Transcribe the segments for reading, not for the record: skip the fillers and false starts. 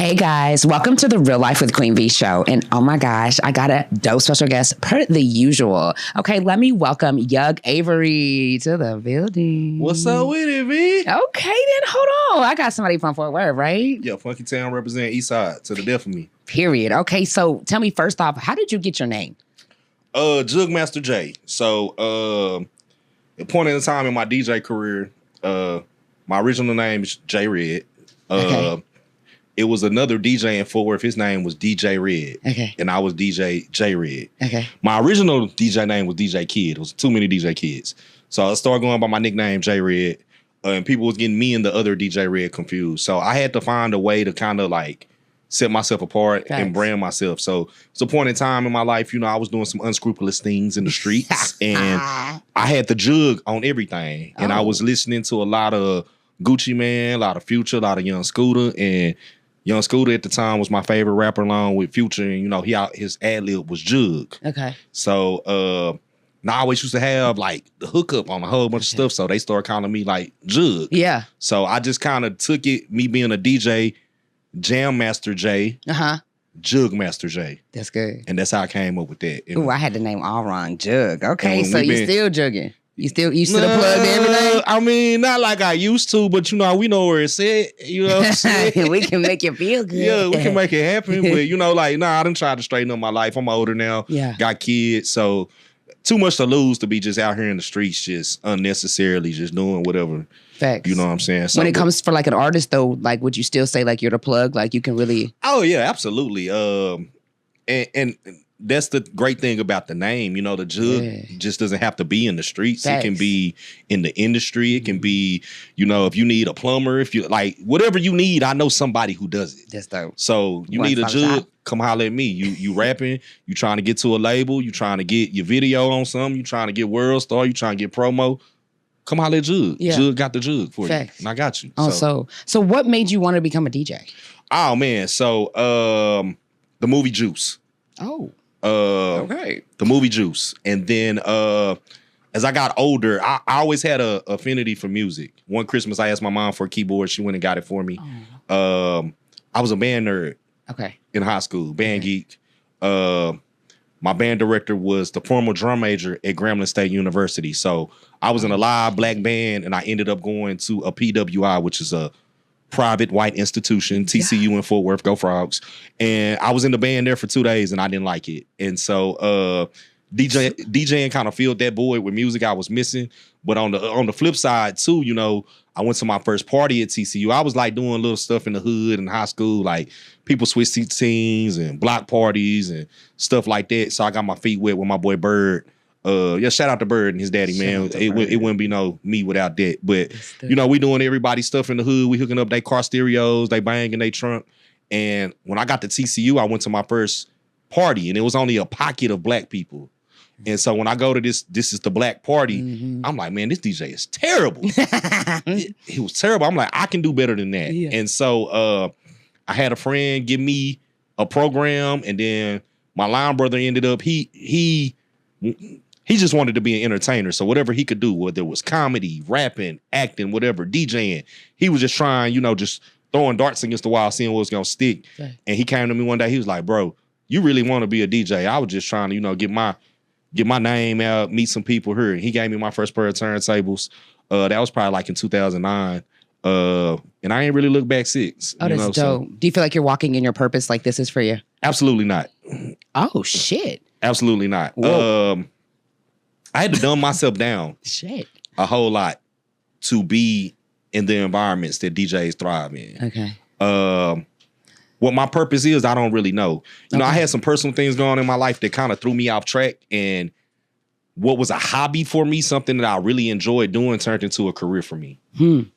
Hey guys, welcome to the Real Life with QueenV show. And oh my gosh, I got a dope special guest per the usual. Okay, let me welcome Juug Avergy to the building. What's up with it, V? Okay, then hold on. I got somebody from Fort Worth, right? Yeah, Funky Town represent East Side to the death of me. Period. Okay, so tell me first off, how did you get your name? Juug Master J. So, at a point in time in my DJ career, my original name is J Red. Okay. It was another DJ in Fort Worth. His name was DJ Red. Okay. And I was DJ J Red. Okay. My original DJ name was DJ Kid. It was too many DJ Kids. So I started going by my nickname J Red. And people was getting me and the other DJ Red confused. So I had to find a way to kind of like set myself apart and brand myself. So it's a point in time in my life, you know, I was doing some unscrupulous things in the streets. And I had the Juug on everything. And I was listening to a lot of Gucci Mane, a lot of Future, a lot of Young Scooter. And Young Scooter at the time was my favorite rapper along with Future. And, you know, his ad-lib was Juug. Okay. So now I always used to have like the hookup on a whole bunch of stuff. So they started calling me like Juug. Yeah. So I just kind of took it, me being a DJ, Jam Master J, Juug Master J. That's good. And that's how I came up with that. Ooh, I had the name all wrong. Juug. Okay, so you still jugging. You still plug everything? I mean, not like I used to, but you know, we know where it's at. You know what I'm saying? We can make it feel good. Yeah, we can make it happen. But you know, like, I done tried to straighten up my life. I'm older now. Yeah. Got kids. So too much to lose to be just out here in the streets, just unnecessarily just doing whatever. Facts. You know what I'm saying? So, when it comes for like an artist though, like would you still say like you're the plug? Like you can really Oh yeah, absolutely. And that's the great thing about the name. You know, the Juug just doesn't have to be in the streets. Facts. It can be in the industry. It can be, you know, if you need a plumber, if you like whatever you need, I know somebody who does it. That's dope. So you need a Juug, come holler at me. You rapping, you trying to get to a label, you trying to get your video on something, you trying to get World Star, you trying to get promo. Come holler at Juug. Yeah. Juug got the Juug for Facts. you. And I got you. Oh, so what made you want to become a DJ? Oh man. So the movie Juice. Oh. Okay. The movie Juice. And then as I got older, I always had a affinity for music. One Christmas I asked my mom for a keyboard. She went and got it for me. I was a band nerd. Okay. In high school, band geek. My band director was the former drum major at Grambling State University. So I was in a live black band and I ended up going to a PWI, which is a private white institution, TCU in Fort Worth, go Frogs. And I was in the band there for 2 days and I didn't like it. And so DJing kind of filled that void with music I was missing. But on the flip side too, you know, I went to my first party at TCU. I was like doing little stuff in the hood in high school, like people switch teams and block parties and stuff like that. So I got my feet wet with my boy Bird. Shout out to Bird and his daddy, man. It wouldn't be no me without that. But you know, we doing everybody's stuff in the hood. We hooking up their car stereos, they banging their trunk. And when I got to TCU, I went to my first party, and it was only a pocket of black people. And so when I go to this is the black party, I'm like, man, this DJ is terrible. It was terrible. I'm like, I can do better than that. Yeah. And so I had a friend give me a program, and then my line brother ended up he just wanted to be an entertainer. So whatever he could do, whether it was comedy, rapping, acting, whatever, DJing, he was just trying, you know, just throwing darts against the wall, seeing what was gonna stick. Okay. And he came to me one day, he was like, bro, you really want to be a DJ? I was just trying to, you know, get my name out, meet some people here. He gave me my first pair of turntables. That was probably like in 2009. And I ain't really looked back since. Oh, that's dope. So, do you feel like you're walking in your purpose, like this is for you? Absolutely not. Oh, shit. Absolutely not. I had to dumb myself down a whole lot to be in the environments that DJs thrive in. Okay. What my purpose is, I don't really know. You know, I had some personal things going on in my life that kind of threw me off track, and what was a hobby for me, something that I really enjoyed doing, turned into a career for me.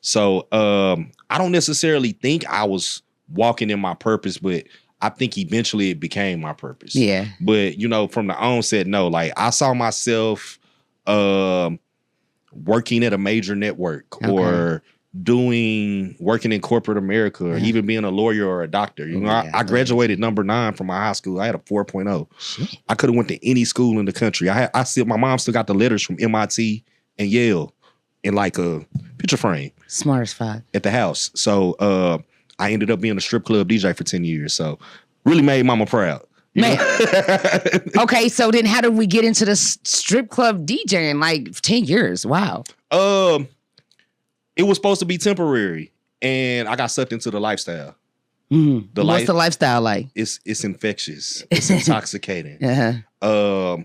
So I don't necessarily think I was walking in my purpose, but I think eventually it became my purpose. Yeah. But, you know, from the onset, no. Like, I saw myself working at a major network or working in corporate America or even being a lawyer or a doctor. You know, I graduated number 9 from my high school. I had a 4.0. Shit. I could have went to any school in the country. My mom still got the letters from MIT and Yale in like a picture frame. Smart as fuck. At the house. So I ended up being a strip club DJ for 10 years. So really made mama proud. Man. Okay, so then how did we get into the strip club DJing like 10 years? Wow. It was supposed to be temporary, and I got sucked into the lifestyle. What's the lifestyle like? It's infectious. It's intoxicating. Uh-huh.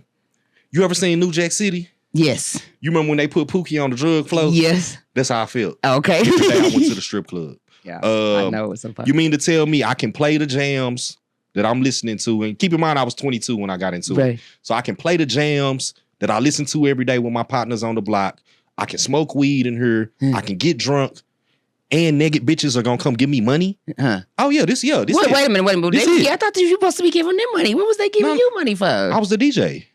You ever seen New Jack City? Yes. You remember when they put Pookie on the drug floor? Yes. That's how I felt. Okay. The day I went to the strip club. Yeah, I know it's so funny. You mean to tell me I can play the jams that I'm listening to? And keep in mind, I was 22 when I got into it. So I can play the jams that I listen to every day with my partners on the block. I can smoke weed in here. I can get drunk. And naked bitches are gonna come give me money. Oh yeah, this. Wait a minute. I thought you were supposed to be giving them money. What was they giving you money for? I was the DJ.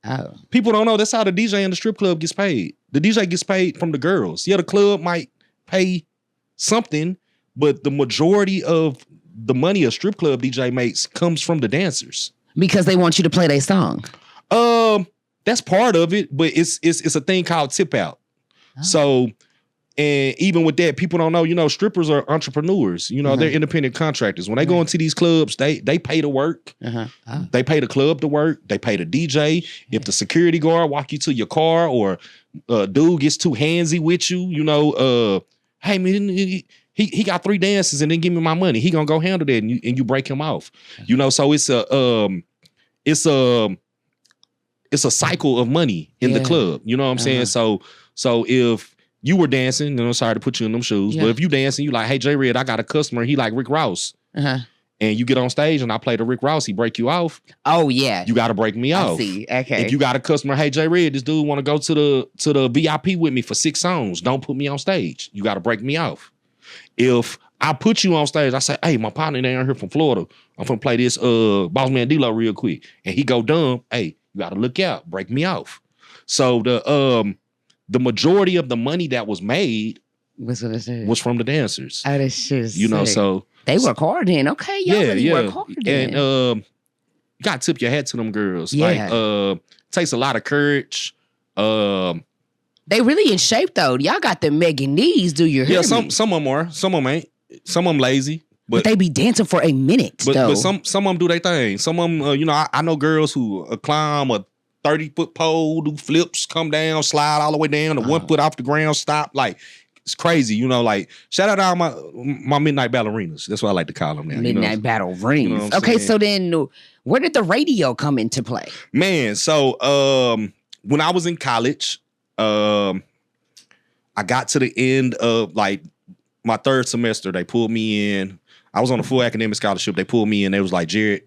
Oh. People don't know that's how the DJ in the strip club gets paid. The DJ gets paid from the girls. Yeah, the club might pay something, but the majority of the money a strip club DJ makes comes from the dancers. Because they want you to play their song. That's part of it, but it's a thing called tip out. Oh. So, and even with that, people don't know, strippers are entrepreneurs. They're independent contractors. When they go into these clubs, they pay to work. Oh. They pay the club to work. They pay the DJ. If the security guard walk you to your car or dude gets too handsy with you, hey man, he got 3 dances and then give me my money. He gonna go handle that and you break him off. So it's a cycle of money in the club. You know what I'm saying? So if you were dancing, I'm sorry to put you in them shoes, but if you dancing, you like, hey, J-Red, I got a customer. He like Rick Ross. And you get on stage and I play the Rick Ross, he break you off. Oh, yeah. You got to break me off. I see. Okay. If you got a customer, hey, J-Red, this dude want to go to the VIP with me for 6 songs. Don't put me on stage. You got to break me off. If I put you on stage, I say, hey, my partner down here from Florida, I'm going to play this Boss Man D-Lo real quick. And he go dumb, hey, you got to look out, break me off. So the majority of the money that was made was from the dancers. Oh, that shit so they work hard then. Okay, y'all work hard then. And you gotta tip your hat to them girls. Yeah. Like takes a lot of courage. They really in shape though. Y'all got the Megan knees, do you hear me? Some of them are, some of them ain't. Some of them lazy. But they be dancing for a minute though. But some of them do their thing. Some of them, I know girls who climb a 30-foot pole, do flips, come down, slide all the way down, and 1 foot off the ground, stop. Like, it's crazy, like, shout out to all my midnight ballerinas. That's what I like to call them now. Midnight ballerinas. Okay, so then where did the radio come into play? Man, so when I was in college, I got to the end of like my 3rd semester. They pulled me in. I was on a full academic scholarship. They pulled me in. They was like, Jared,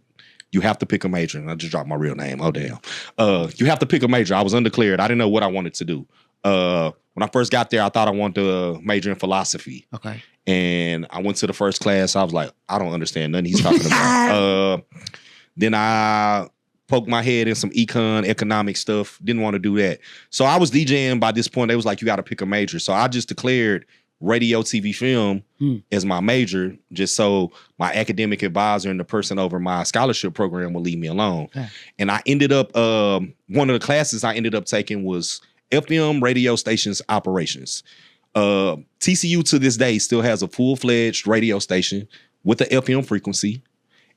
you have to pick a major. And I just dropped my real name. Oh, damn. You have to pick a major. I was undeclared. I didn't know what I wanted to do. When I first got there, I thought I wanted to major in philosophy. Okay. And I went to the first class. I was like, I don't understand nothing he's talking about. Then I poked my head in some economic stuff. Didn't want to do that. So I was DJing by this point. They was like, you got to pick a major. So I just declared radio, TV, film as my major, just so my academic advisor and the person over my scholarship program will leave me alone. Okay. And I ended up, one of the classes I ended up taking was FM radio stations operations. TCU to this day still has a full-fledged radio station with the FM frequency.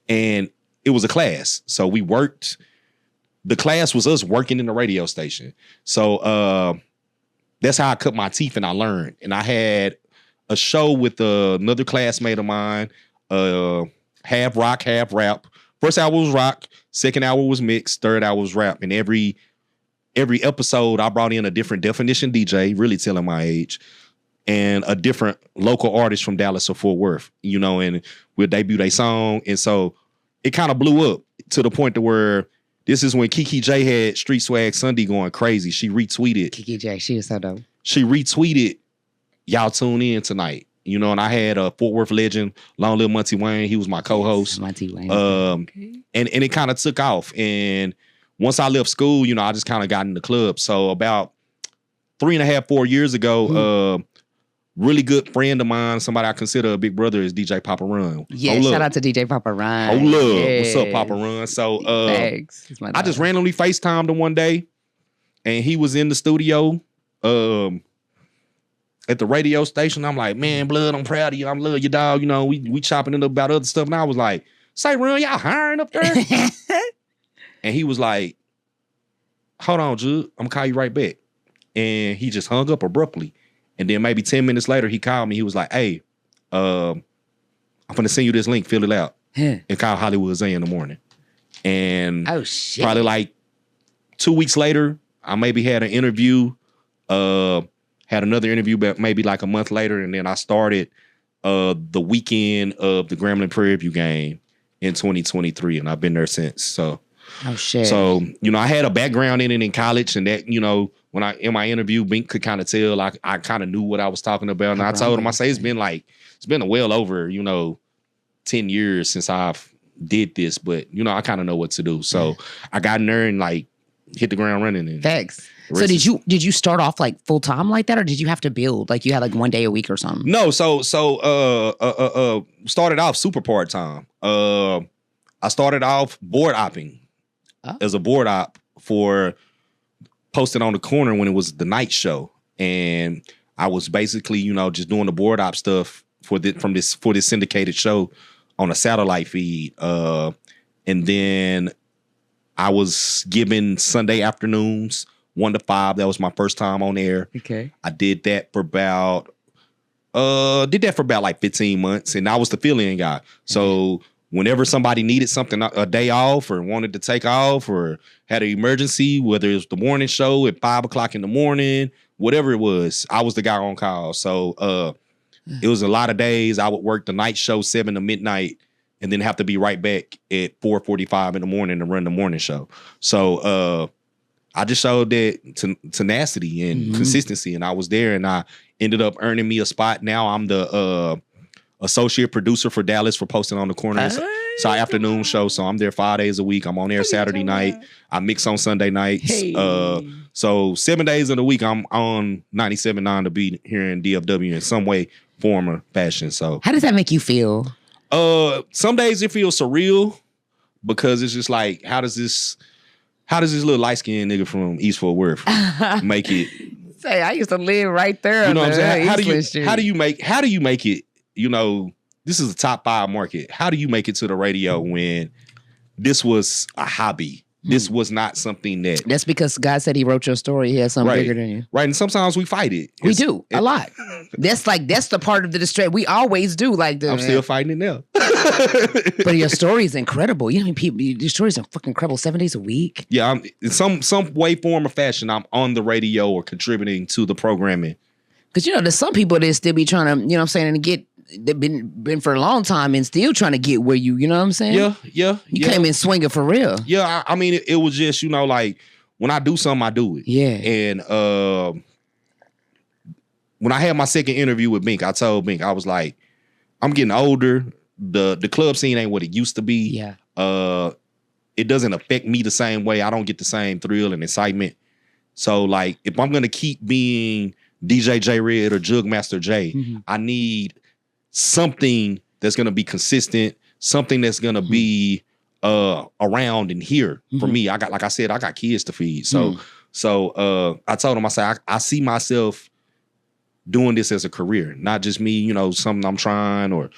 And it was a class. So we worked, the class was us working in the radio station. So that's how I cut my teeth and I learned. And I had a show with another classmate of mine, half rock, half rap. First hour was rock, second hour was mixed, third hour was rap. And every episode I brought in a different definition DJ, really telling my age, and a different local artist from Dallas or Fort Worth, and we'll debut their song. And so it kind of blew up to the point to where this is when Kiki J had Street Swag Sunday going crazy. She retweeted. Kiki J, she is so dope. She retweeted, y'all tune in tonight. And I had a Fort Worth legend, Long Live Monty Wayne. He was my co-host. Monty Wayne. Okay. And it kind of took off. And once I left school, I just kind of got in the club. So about 3.5, 4 years ago, really good friend of mine, somebody I consider a big brother, is DJ Papa Run. Yeah, shout out to DJ Papa Run. Oh, love. Yes. What's up, Papa Run? So thanks. I just randomly FaceTimed him one day, and he was in the studio. at the radio station. I'm like, man, Blood, I'm proud of you. I love you, dog. You know, we chopping it up about other stuff. And I was like, say, Ron, y'all hiring up there? And he was like, hold on, Juug, I'm gonna call you right back. And he just hung up abruptly. And then maybe 10 minutes later, he called me. He was like, hey, I'm gonna send you this link, fill it out. And call Hollywood Zay in the morning. And probably like 2 weeks later, I maybe had an interview, had another interview, but maybe like a month later. And then I started the weekend of the Grambling Prairie View game in 2023. And I've been there since. So, So, you know, I had a background in it in college, and that, you know, when in my interview, Bink could kind of tell I kind of knew what I was talking about. And I told him, I say, it's been well over, you know, 10 years since I've did this, but you know, I kind of know what to do. So I got in there and like hit the ground running. And thanks. So did you start off like full time like that, or did you have to build like you had like one day a week or something? No, so started off super part time. I started off board opping as a board op for Posted on the Corner when it was the night show, and I was basically, you know, just doing the board op stuff for this syndicated show on a satellite feed. And then I was given Sunday afternoons 1 to 5. That was my first time on air. Okay. I did that for about like 15 months, and I was the fill-in guy. So whenever somebody needed something, a day off, or wanted to take off, or had an emergency, whether it was the morning show at 5 o'clock in the morning, whatever it was, I was the guy on call. So it was a lot of days I would work the night show 7 to midnight, and then have to be right back at 4:45 in the morning to run the morning show. So I just showed that tenacity and consistency, and I was there, and I ended up earning me a spot. Now I'm the associate producer for Dallas for Posted on the Corner. It's our afternoon show, so I'm there 5 days a week. I'm on there Saturday night. I mix on Sunday nights. So 7 days of the week, I'm on 97.9 to be here in DFW in some way, form, or fashion. So how does that make you feel? Some days it feels surreal because it's just like, how does this little light skinned nigga from East Fort Worth make it? Say, I used to live right there. You know what I'm saying? How do you make it? You know, this is a top 5 market. How do you make it to the radio when this was a hobby? This was not something that... That's because God said he wrote your story. He has something bigger than you. Right. And sometimes we fight it. We do. A lot. That's the part of the distress. We always do. I'm still fighting it now. But your story is incredible. You know how many people... Your stories are fucking incredible. 7 days a week. Yeah. I'm, in some way, form, or fashion, I'm on the radio or contributing to the programming. Because, you know, there's some people that still be trying to, you know what I'm saying, and get... They've been for a long time and still trying to get where you know what I'm saying? Yeah. You came in swinging for real. Yeah, I mean, it was just, you know, like, when I do something, I do it. Yeah. And when I had my second interview with Bink, I told Bink, I was like, I'm getting older. The club scene ain't what it used to be. Yeah. It doesn't affect me the same way. I don't get the same thrill and excitement. So, like, if I'm going to keep being DJ J Red or Jug Master J, I need something that's going to be consistent, something that's going to be around and here for me. I got kids to feed. So I told him, I said, I see myself doing this as a career, not just me, you know, something I'm trying, or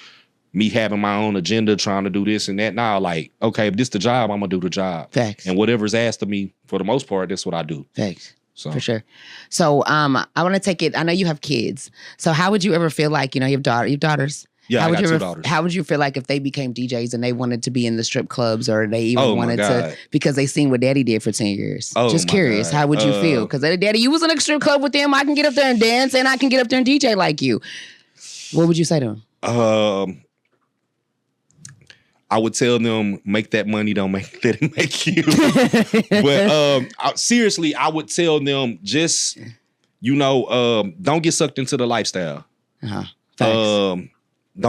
me having my own agenda, trying to do this and that. Now, like, okay, if this the job, I'm going to do the job. Facts. And whatever's asked of me, for the most part, that's what I do. Facts. So. For sure. So I want to take it. I know you have kids. So how would you ever feel like, you know, you have daughters? Yeah, I got 2 daughters. How would you feel like if they became DJs and they wanted to be in the strip clubs, or they even wanted to, because they seen what daddy did for 10 years? Just curious, how would you feel? Because daddy, you was in a strip club with them. I can get up there and dance, and I can get up there and DJ like you. What would you say to them? I would tell them, make that money, don't let it make you. But seriously, I would tell them, just, you know, don't get sucked into the lifestyle. Don't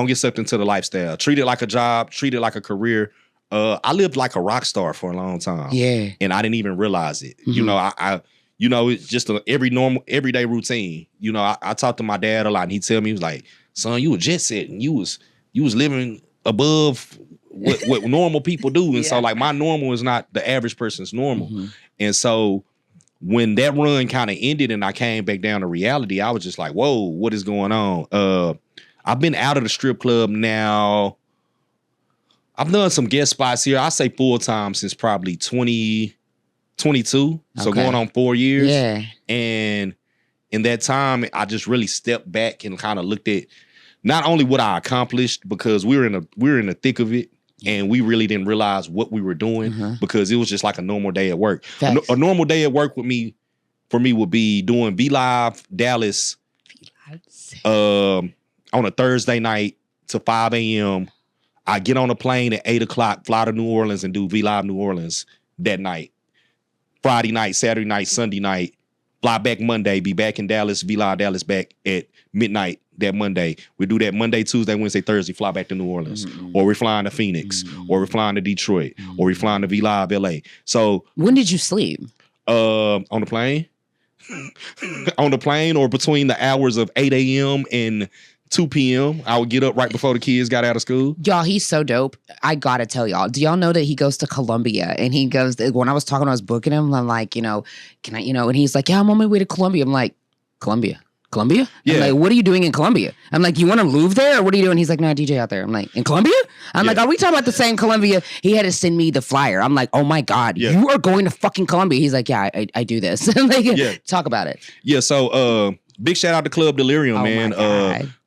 get sucked into the lifestyle. Treat it like a job. Treat it like a career. I lived like a rock star for a long time. Yeah. And I didn't even realize it. You know, I you know, it's just everyday routine. You know, I talked to my dad a lot, and he tell me, he was like, son, you were jet set, and you was living above what normal people do. And so, like, my normal is not the average person's normal. And so when that run kind of ended and I came back down to reality, I was just like, whoa, what is going on? I've been out of the strip club now. I've done some guest spots here. I say full time since probably 2022. So going on 4 years. Yeah. And in that time, I just really stepped back and kind of looked at not only what I accomplished, because we were in the thick of it, and we really didn't realize what we were doing because it was just like a normal day at work. A normal day at work for me would be doing V Live Dallas on a Thursday night to 5 a.m. I get on a plane at 8 o'clock, fly to New Orleans and do V Live New Orleans that night. Friday night, Saturday night, Sunday night, fly back Monday, be back in Dallas, V Live Dallas back at midnight that Monday. We do that Monday, Tuesday, Wednesday, Thursday, fly back to New Orleans. Or we're flying to Phoenix. Or we're flying to Detroit. Or we're flying to V Live LA. So when did you sleep? On the plane. On the plane, or between the hours of 8 a.m. and 2 p.m. I would get up right before the kids got out of school. Y'all, he's so dope. I gotta tell y'all. Do y'all know that he goes to Colombia? And he goes, when I was booking him, I'm like, can I, and he's like, yeah, I'm on my way to Colombia. I'm like, Colombia? Yeah. I'm like, what are you doing in Colombia? I'm like, you want to move there? Or what are you doing? He's like, no, DJ out there. I'm like, in Colombia? I'm like, are we talking about the same Colombia? He had to send me the flyer. I'm like, oh my God, you are going to fucking Colombia. He's like, yeah, I do this. I'm like, talk about it. Yeah, so big shout out to Club Delirium, man.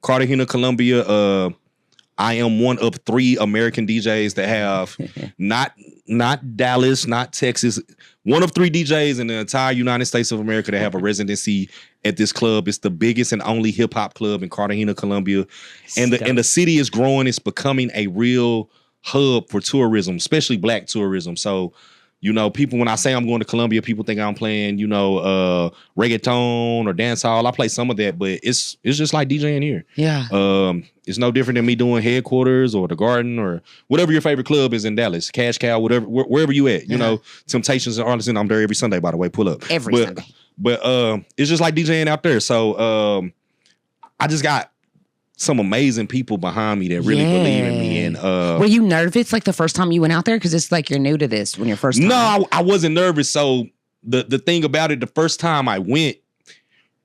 Cartagena, Colombia. I am one of 3 American DJs that have not Dallas, not Texas. One of 3 DJs in the entire United States of America that have a residency at this club. It's the biggest and only hip hop club in Cartagena, Colombia. And the city is growing. It's becoming a real hub for tourism, especially black tourism. So, people, when I say I'm going to Colombia, people think I'm playing, reggaeton or dancehall. I play some of that, but it's just like DJing here. Yeah. It's no different than me doing Headquarters or the Garden or whatever your favorite club is in Dallas, Cash Cow, whatever, wherever you at. Temptations and Artisan. I'm there every Sunday, by the way. Pull up every Sunday. But it's just like DJing out there. So I just got some amazing people behind me that really believe in me. And were you nervous like the first time you went out there? Because it's like you're new to this when you're first time. No, I wasn't nervous. So the thing about it, the first time I went,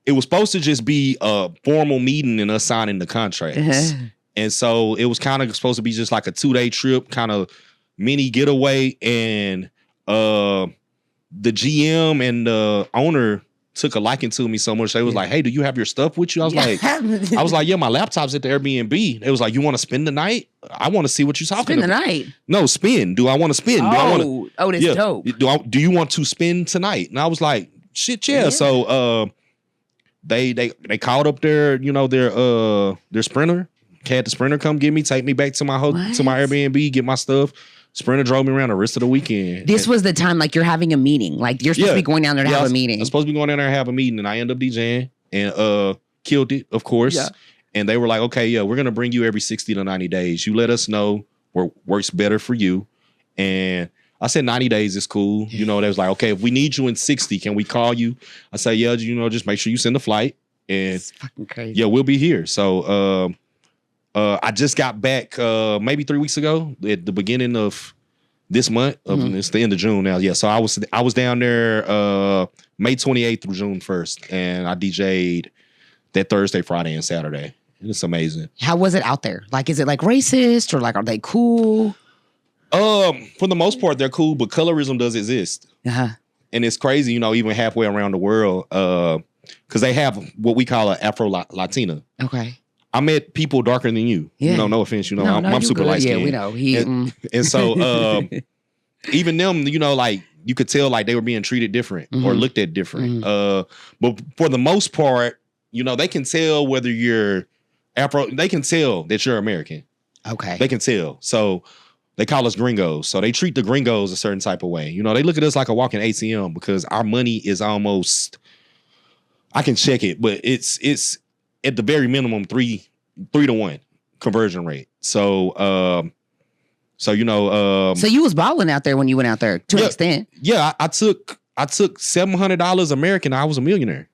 it was supposed to just be a formal meeting and us signing the contracts. And so it was kind of supposed to be just like a 2-day trip, kind of mini getaway. And the GM and the owner took a liking to me so much. They was like, hey, do you have your stuff with you? I was like, yeah, my laptop's at the Airbnb. They was like, you want to spend the night? I want to see what you're talking about. Spend the night? No, spend. Do I want to spend? That's dope. Do you want to spend tonight? And I was like, shit, yeah. So they called up their Sprinter. Had the Sprinter come get me, take me back to my Airbnb, get my stuff. Sprinter drove me around the rest of the weekend. This was the time, like, you're having a meeting. Like, you're supposed to be going down there to have a meeting. I'm supposed to be going down there and have a meeting, and I end up DJing and killed it, of course. Yeah. And they were like, okay, yeah, we're going to bring you every 60 to 90 days. You let us know what works better for you. And I said 90 days is cool. They was like, okay, if we need you in 60, can we call you? I said, yeah, just make sure you send a flight. And it's fucking crazy. Yeah, we'll be here. So I just got back maybe 3 weeks ago at the beginning of this month. It's the end of June now. Yeah, so I was down there May 28th through June 1st, and I DJ'd that Thursday, Friday, and Saturday. And it's amazing. How was it out there? Like, is it like racist or like are they cool? For the most part, they're cool, but colorism does exist. And it's crazy, even halfway around the world, because they have what we call an Afro-Latina. Okay. I met people darker than you. Yeah. No offense. I'm super light skinned. Yeah, we know. And so even them, like you could tell like they were being treated different or looked at different. But for the most part, they can tell whether you're Afro. They can tell that you're American. Okay. They can tell. So they call us gringos. So they treat the gringos a certain type of way. They look at us like a walking ATM because our money is almost, I can check it, but it's at the very minimum 3 to 1 conversion rate. So so you was balling out there when you went out there to an extent. Yeah, I took $700 American. I was a millionaire.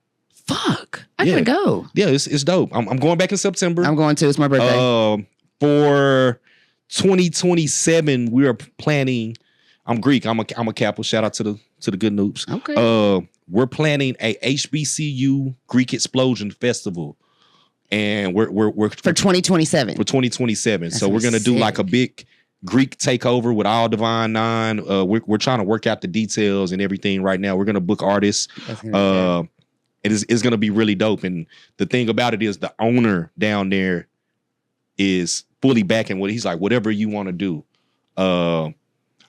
Fuck, I gotta go. Yeah, it's dope. I'm going back in September. I'm going too. It's my birthday. For 2027, we are planning. I'm Greek. I'm a Kappa. Shout out to the good noobs. Okay. we're planning a HBCU Greek Explosion Festival. And we're for 2027. For 2027. So we're gonna do like a big Greek takeover with all Divine Nine. We're trying to work out the details and everything right now. We're gonna book artists. It's gonna be really dope. And the thing about it is the owner down there is fully backing what he's like, whatever you want to do.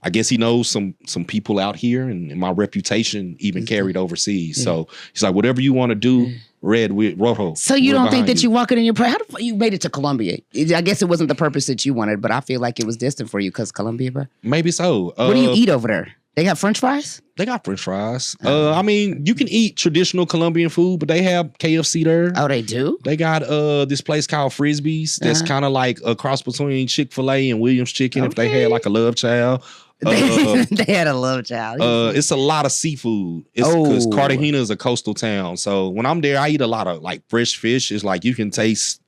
I guess he knows some people out here, and my reputation even carried overseas. Yeah. So he's like, whatever you want to do, Red with Rojo. So you don't think that you walk it in your how you made it to Colombia? I guess it wasn't the purpose that you wanted, but I feel like it was destined for you because Colombia, bro. Maybe so. What do you eat over there? They got French fries? They got French fries. I mean, you can eat traditional Colombian food, but they have KFC there. Oh, they do? They got this place called Frisbee's. That's kind of like a cross between Chick-fil-A and Williams Chicken if they had like a love child. They had a love child. It's a lot of seafood. Because Cartagena is a coastal town. So when I'm there, I eat a lot of like fresh fish. It's like you can taste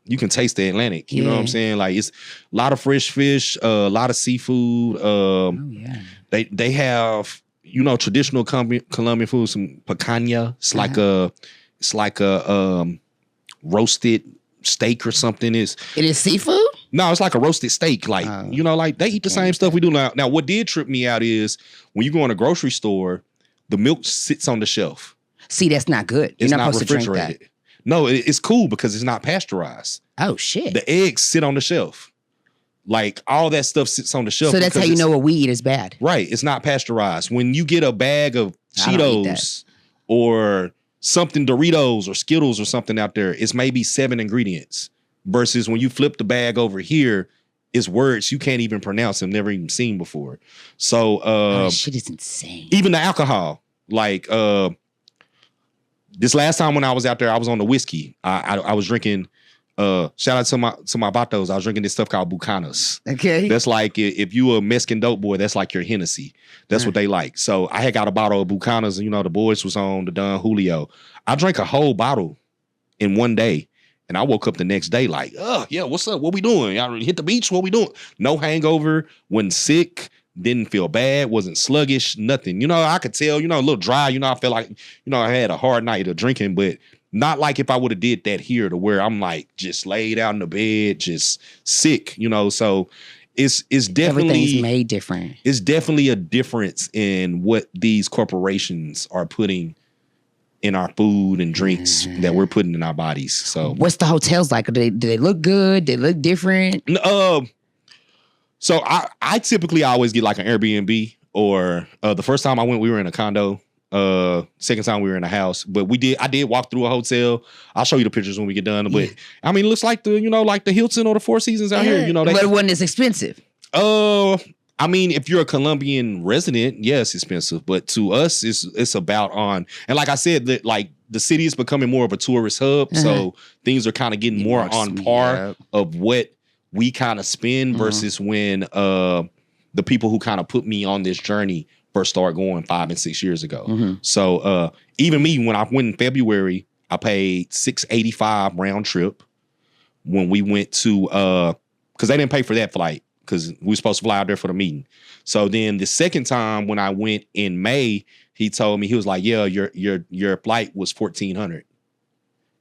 the Atlantic. You know what I'm saying? Like it's a lot of fresh fish, a lot of seafood. They have, traditional Colombian food, some picanha. It's like a roasted steak or something. It is seafood? No, it's like a roasted steak. Like, like they eat the same stuff we do now. Now, what did trip me out is when you go in a grocery store, the milk sits on the shelf. See, that's not good. You're not supposed to drink that. No, it's cool because it's not pasteurized. Oh, shit. The eggs sit on the shelf. Like, all that stuff sits on the shelf. So that's how you know what we eat is bad. Right. It's not pasteurized. When you get a bag of Cheetos or something, Doritos or Skittles or something out there, it's maybe 7 ingredients. Versus when you flip the bag over here, it's words you can't even pronounce and never even seen before. So shit is insane. Even the alcohol. Like this last time when I was out there, I was on the whiskey. I was drinking. Shout out to my vatos. I was drinking this stuff called Bucanas. Okay, that's like if you a Mexican dope boy, that's like your Hennessy. That's what they like. So I had got a bottle of Bucanas, and the boys was on the Don Julio. I drank a whole bottle in one day. And I woke up the next day like, yeah, what's up? What we doing? Y'all hit the beach? What we doing? No hangover, wasn't sick, didn't feel bad, wasn't sluggish, nothing. I could tell, a little dry. I felt like, I had a hard night of drinking, but not like if I would have did that here to where I'm like just laid out in the bed, just sick, So it's definitely everything's made different. It's definitely a difference in what these corporations are putting in our food and drinks that we're putting in our bodies. So what's the hotels like? Do they look good? They look different? So I typically always get like an Airbnb or the first time I went, we were in a condo. Second time we were in a house, but I did walk through a hotel. I'll show you the pictures when we get done. But I mean, it looks like like the Hilton or the Four Seasons out here. But it wasn't as expensive. I mean, if you're a Colombian resident, yes, expensive. But to us, it's about and like I said, that like the city is becoming more of a tourist hub, so things are kind of getting more on par of what we kind of spend versus when the people who kind of put me on this journey first started going 5 and 6 years ago. So even me, when I went in February, I paid $685 round trip when we went to because they didn't pay for that flight. Because we were supposed to fly out there for the meeting. So then the second time when I went in May, he told me, he was like, yeah, your flight was $1,400.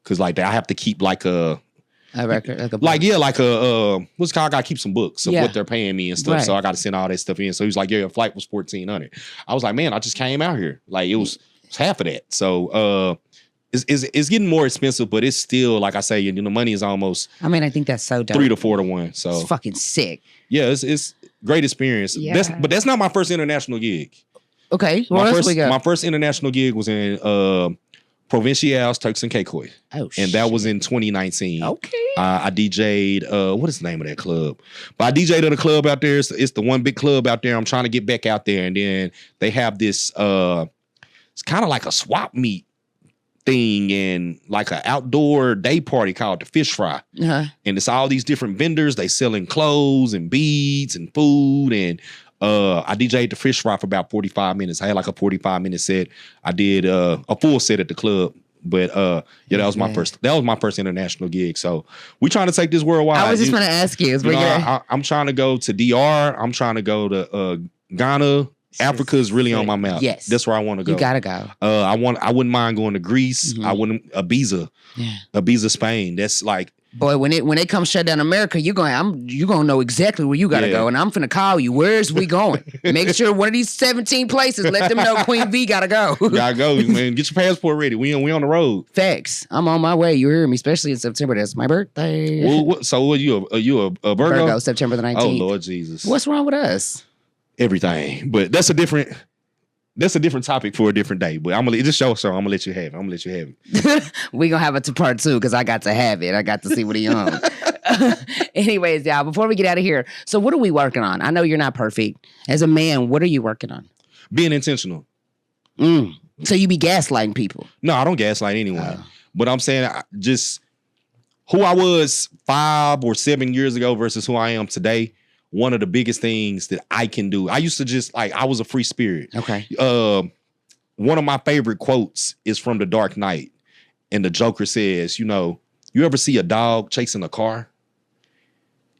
Because like I have to keep like a record, like what's it called? I gotta keep some books of what they're paying me and stuff. Right. So I gotta send all that stuff in. So he was like, yeah, your flight was $1,400. I was like, man, I just came out here. Like it was half of that. So it's getting more expensive, but it's still, like I say, the money is almost. I mean, I think that's so dope. 3 to 4 to 1. So it's fucking sick. Yeah, it's great experience. Yeah. But that's not my first international gig. Okay, my first international gig was in Provincials, Turks and Caicos. Oh, and that was in 2019. Okay. I DJ'd, what is the name of that club? But I DJ'd at a club out there. It's the one big club out there. I'm trying to get back out there. And then they have this, it's kind of like a swap meet thing and like an outdoor day party called the Fish Fry. And it's all these different vendors. They selling clothes and beads and food. And I DJ'd the Fish Fry for about 45 minutes. I had like a 45-minute set. I did a full set at the club. But that was my first international gig. So we trying to take this worldwide. I was just going to ask you. I'm trying to go to DR. I'm trying to go to Ghana, Africa is really on my map. Yes. That's where I want to go. You gotta go. I wouldn't mind going to Greece. I wouldn't Ibiza, Spain. That's like, boy, when it comes shut down America, you're gonna know exactly where you gotta go, and I'm finna call you. Where's we going? Make sure one of these 17 places. Let them know QueenV gotta go. Gotta go, man. Get your passport ready. We on the road. Facts. I'm on my way. You hear me? Especially in September. That's my birthday. So are you a Virgo? Virgo, September the 19th. Oh Lord Jesus. What's wrong with us? Everything, but that's a different topic for a different day. But I'm gonna just show, so I'm gonna let you have it. We gonna have it to part 2 because I got to have it. I got to see what he owns. Anyways, y'all, before we get out of here, so what are we working on? I know you're not perfect. As a man, what are you working on? Being intentional. So you be gaslighting people? No, I don't gaslight anyone. But I'm saying just who I was 5 or 7 years ago versus who I am today. One of the biggest things that I can do. I used to just I was a free spirit. Okay. One of my favorite quotes is from The Dark Knight. And the Joker says, you ever see a dog chasing a car?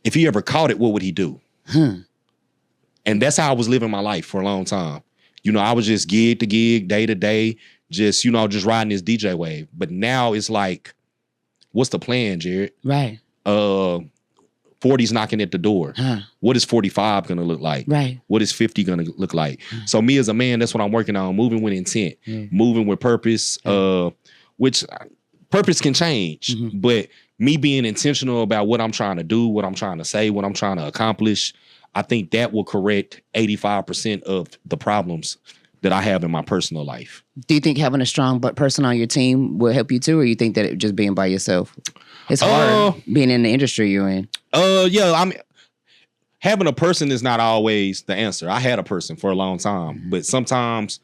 If he ever caught it, what would he do? And that's how I was living my life for a long time. I was just gig to gig, day to day, just riding this DJ wave. But now it's like, what's the plan, Jared? Right. 40's knocking at the door. What is 45 going to look like? Right. What is 50 going to look like? So me as a man, that's what I'm working on. Moving with intent, moving with purpose, which purpose can change. But me being intentional about what I'm trying to do, what I'm trying to say, what I'm trying to accomplish, I think that will correct 85% of the problems that I have in my personal life. Do you think having a strong person on your team will help you too, or you think that just being by yourself? It's hard being in the industry you're in. Having a person is not always the answer. I had a person for a long time, but sometimes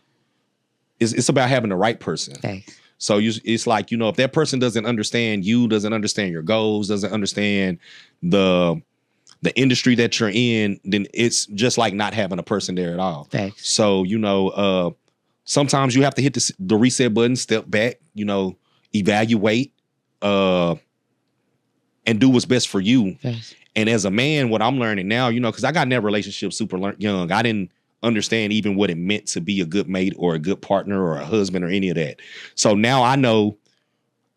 it's about having the right person. Thanks. So it's like, if that person doesn't understand you, doesn't understand your goals, doesn't understand the industry that you're in, then it's just like not having a person there at all. Thanks. So, sometimes you have to hit the reset button, step back, evaluate, and do what's best for you. Thanks. And as a man, what I'm learning now, because I got in that relationship super young. I didn't understand even what it meant to be a good mate or a good partner or a husband or any of that. So now I know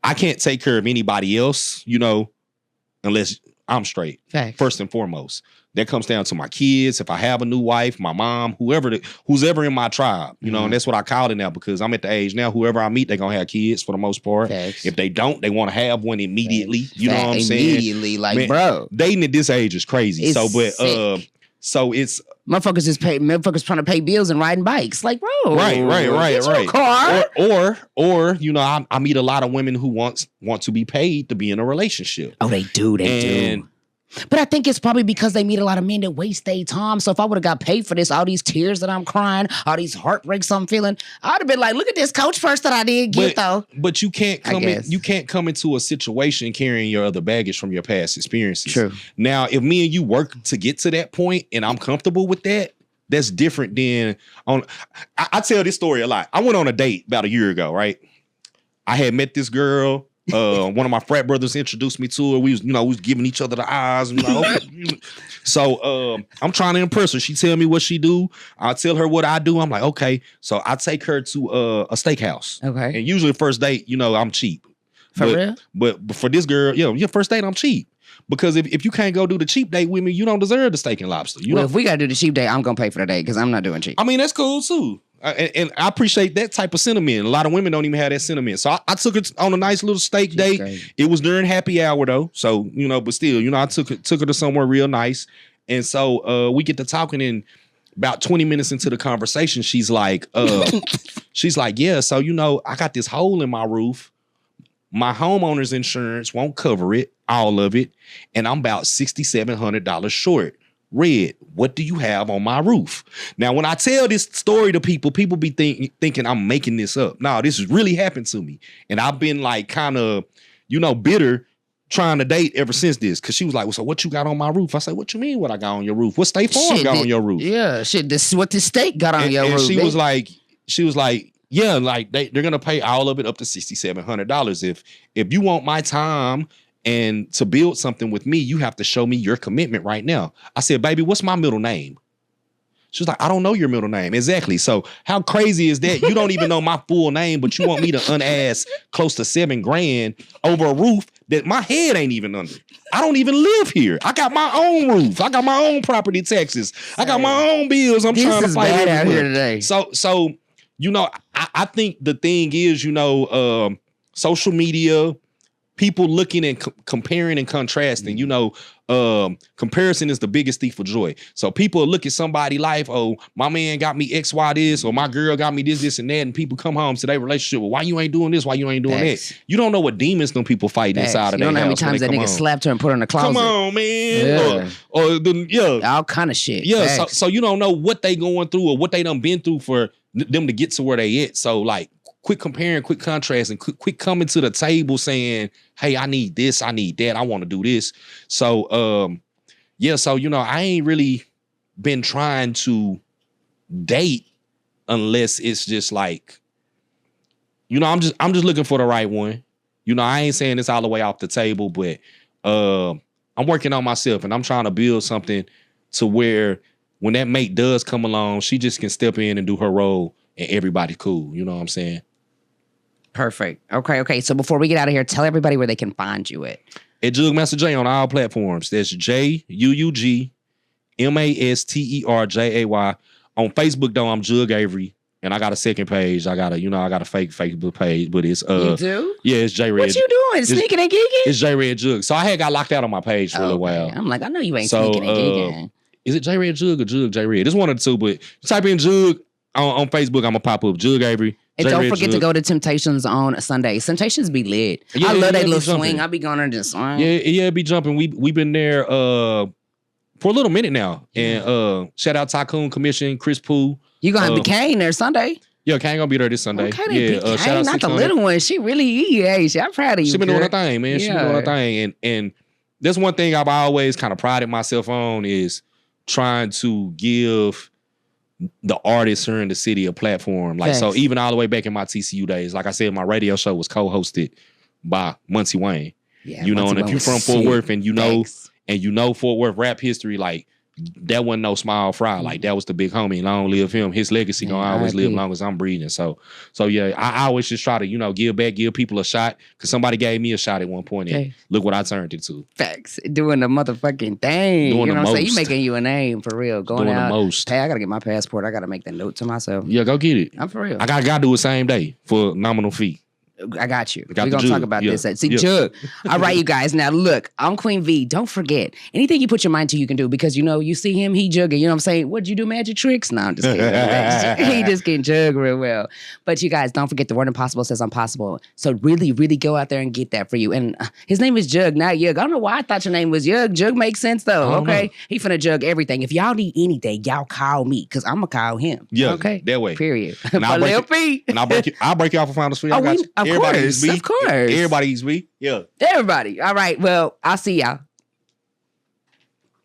I can't take care of anybody else, unless I'm straight. Facts. First and foremost. That comes down to my kids. If I have a new wife, my mom, who's ever in my tribe, and that's what I call it now because I'm at the age now, whoever I meet, they're going to have kids for the most part. Facts. If they don't, they want to have one immediately. Facts. You know what I'm saying? Immediately, man, bro. Dating at this age is crazy. It's sick. So it's motherfuckers trying to pay bills and riding bikes. Like, bro. Right. Your car. Or I meet a lot of women who want to be paid to be in a relationship. Oh, they do. But I think it's probably because they meet a lot of men that waste their time. So if I would have got paid for this, all these tears that I'm crying, all these heartbreaks I'm feeling, I'd have been like, look at this coach first that I did get though. But you can't come into a situation carrying your other baggage from your past experiences. True. Now, if me and you work to get to that point and I'm comfortable with that, that's different than I tell this story a lot. I went on a date about a year ago, right? I had met this girl. One of my frat brothers introduced me to her. We was giving each other the eyes. And okay. So I'm trying to impress her. She tell me what she do. I tell her what I do. I'm like, okay. So I take her to a steakhouse. Okay. And usually first date, I'm cheap. For real? But for this girl, your first date, I'm cheap. Because if you can't go do the cheap date with me, you don't deserve the steak and lobster. If we gotta do the cheap date, I'm gonna pay for the date because I'm not doing cheap. I mean, that's cool too. And I appreciate that type of sentiment. A lot of women don't even have that sentiment. So I took it on a nice little steak date. Great. It was during happy hour though. So, but still, I took her to somewhere real nice. And so we get to talking, and about 20 minutes into the conversation, she's like, yeah, so I got this hole in my roof. My homeowner's insurance won't cover it, all of it, and I'm about $6,700 short. Red, what do you have on my roof? Now, when I tell this story to people be thinking I'm making this up. No, this has really happened to me. And I've been like kind of, bitter trying to date ever since this. Cause she was like, well, so what you got on my roof? I said, what you mean what I got on your roof? What State Farm got on your roof? Yeah, shit, this is what the state got on your roof. And she was like, yeah, like they're going to pay all of it up to $6,700. If you want my time and to build something with me, you have to show me your commitment right now. I said, baby, what's my middle name? She was like, I don't know your middle name. Exactly. So how crazy is that? You don't even know my full name, but you want me to unass close to $7,000 over a roof that my head ain't even under. I don't even live here. I got my own roof. I got my own property taxes. I got my own bills. I'm trying to fight bad out here today. So you know, I think the thing is, you know, social media, people looking and comparing and contrasting, you know, comparison is the biggest thief of joy. So people look at somebody's life, oh, my man got me X, Y, this, or my girl got me this, and that, and people come home to their relationship, well, why you ain't doing this? Why you ain't doing that? You don't know what demons them people fighting inside of their house. You don't know how many times that nigga slapped her and put her in the closet. Come on, man. Yeah. All kind of shit. Yeah, so you don't know what they going through or what they done been through for them to get to where they at. So like, quit comparing, quit contrasting, quit coming to the table saying, hey, I need this, I need that, I want to do this. So, so, you know, I ain't really been trying to date unless it's just like, you know, I'm just looking for the right one. You know, I ain't saying this all the way off the table, but I'm working on myself and I'm trying to build something to where when that mate does come along, she just can step in and do her role and everybody's cool. You know what I'm saying? Perfect. Okay. So before we get out of here, tell everybody where they can find you at. At Juug Master J on all platforms. That's JUUG MASTERJAY. On Facebook though, I'm Juug Avergy, and I got a second page. I got a fake Facebook page, but it's You do? Yeah, it's J Red. What you doing? Sneaking and geeking? It's J Red Juug. So I had got locked out on my page for a little while. I'm like, I know you ain't sneaking and geeking. Is it J Red Juug or Juug J Red? It's one of the two, but type in Juug on Facebook, I'm gonna pop up Juug Avergy. And don't forget to go to Temptations on Sundays. Temptations be lit. I love that little swing. I be going there and just swing. Yeah, be jumping. We been there for a little minute now. And shout out Tycoon Commission, Chris Pooh. You gonna have the Kane there Sunday? Yeah, Kane gonna be there this Sunday. Okay, shout out not the little one. She really I'm proud of you. She been doing her thing, man. She been doing her thing. And that's one thing I've always kind of prided myself on is trying to give the artists here in the city a platform. Like, so even all the way back in my TCU days, like I said, my radio show was co-hosted by Muncie Wayne. Yeah, you know, and if you're from Fort Worth and you know Fort Worth rap history, like that wasn't no small fry. Like that was the big homie. Long live him. His legacy gonna always live long as I'm breathing. So yeah, I always just try to, you know, give back, give people a shot. Cause somebody gave me a shot at one point and look what I turned it to. Facts. Doing the motherfucking thing. Doing you know what I'm saying? You making you a name for real. Going doing out. The most. Hey, I gotta get my passport. I gotta make that note to myself. Yeah, go get it. I'm for real. I gotta do it same day for a nominal fee. I got you. We're going to talk about this. See, Juug. All right, you guys. Now, look, I'm QueenV. Don't forget, anything you put your mind to, you can do. Because, you know, you see him, he jugging. You know what I'm saying? What'd you do, magic tricks? No, I'm just kidding. He just can jug real well. But you guys, don't forget the word impossible says I'm possible. So really, really go out there and get that for you. And his name is Juug, not Yug. I don't know why I thought your name was Yug. Juug makes sense, though. Okay? He finna jug everything. If y'all need anything, y'all call me. Because I'm going to call him. Yeah, okay? That way. Period. And I'll break you off for Founders Free. Of course. Everybody eats me. Yeah. Everybody. All right. Well, I'll see y'all.